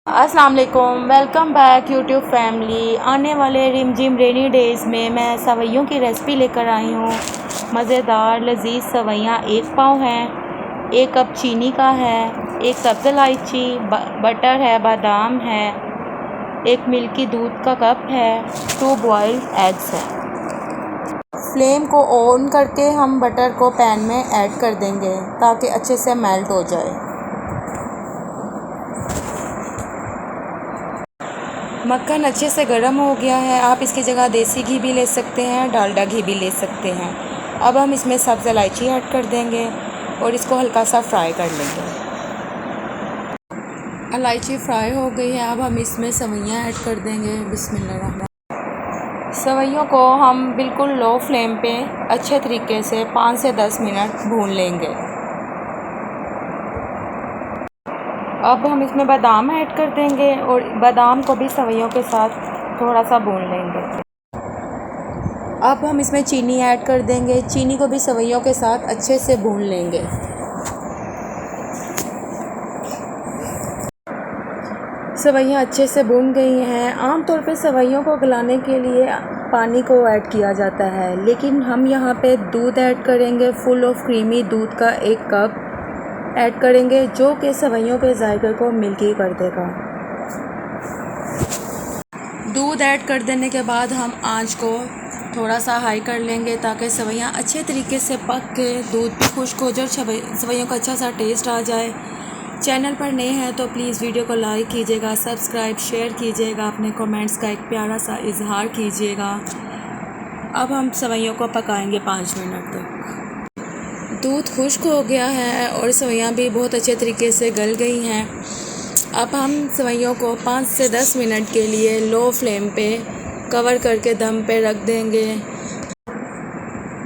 अस्सलाम वालेकुम, welcome back YouTube family. आने वाले रिमझिम रेनी डेज़ में मैं सवैयों की रेसिपी लेकर आई हूँ। मज़ेदार लजीज सवैयाँ 1 पाव हैं, 1 कप चीनी का है, 1 सब्ज़ इलायची, बटर है, बादाम है, 1 मिल्की दूध का कप है, 2 बॉइल्ड एग्स हैं। फ्लेम को ऑन करके हम बटर को पैन में ऐड कर देंगे ताकि अच्छे से मेल्ट हो जाए। मक्खन अच्छे से गर्म हो गया है। आप इसकी जगह देसी घी भी ले सकते हैं, डालडा घी भी ले सकते हैं। अब हम इसमें सब्ज़ इलायची ऐड कर देंगे और इसको हल्का सा फ्राई कर लेंगे। इलायची फ्राई हो गई है। अब हम इसमें सवैयाँ ऐड कर देंगे। बिस्मिल्लाह। सवैयों को हम बिल्कुल लो फ्लेम पे अच्छे तरीके से 5 से 10 मिनट भून लेंगे। अब हम इसमें बादाम ऐड कर देंगे और बादाम को भी सवैयों के साथ थोड़ा सा भून लेंगे। अब हम इसमें चीनी ऐड कर देंगे। चीनी को भी सवैयों के साथ अच्छे से भून लेंगे। सवैयाँ अच्छे से भून गई हैं। आमतौर पे सवैयों को गलाने के लिए पानी को ऐड किया जाता है, लेकिन हम यहाँ पे दूध ऐड करेंगे। फुल ऑफ क्रीमी दूध का 1 कप ऐड करेंगे, जो कि सवैयों के जायके को मिल्की कर देगा। दूध ऐड कर देने के बाद हम आंच को थोड़ा सा हाई कर लेंगे ताकि सवैयाँ अच्छे तरीके से पक के दूध भी खुश्क हो जाए, सवैयों का अच्छा सा टेस्ट आ जाए। चैनल पर नए हैं तो प्लीज़ वीडियो को लाइक कीजिएगा, सब्सक्राइब, शेयर कीजिएगा, अपने कमेंट्स का एक प्यारा सा इजहार कीजिएगा। अब हम सवैयों को पकाएंगे 5 मिनट तक। दूध खुश्क हो गया है और सवैयाँ भी बहुत अच्छे तरीके से गल गई हैं। अब हम सवैयों को 5 से 10 मिनट के लिए लो फ्लेम पे कवर करके दम पे रख देंगे।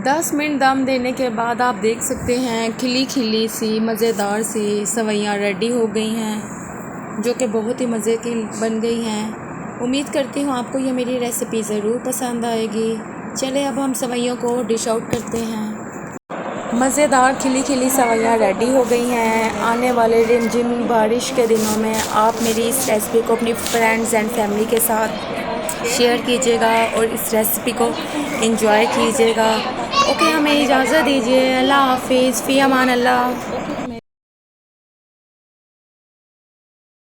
10 मिनट दम देने के बाद आप देख सकते हैं खिली खिली सी मज़ेदार सी सवैयाँ रेडी हो गई हैं, जो कि बहुत ही मज़े की बन गई हैं। उम्मीद करती हूँ आपको ये मेरी रेसिपी ज़रूर पसंद आएगी। चले अब हम सवैयों को डिश आउट करते हैं। मज़ेदार खिली खिली सवैयाँ रेडी हो गई हैं। आने वाले रिमझिम बारिश के दिनों में आप मेरी इस रेसिपी को अपनी फ्रेंड्स एंड फैमिली के साथ शेयर कीजिएगा और इस रेसिपी को एंजॉय कीजिएगा। ओके, हमें इजाज़त दीजिए। अल्लाह हाफिज़, फ़ी अमान अल्लाह।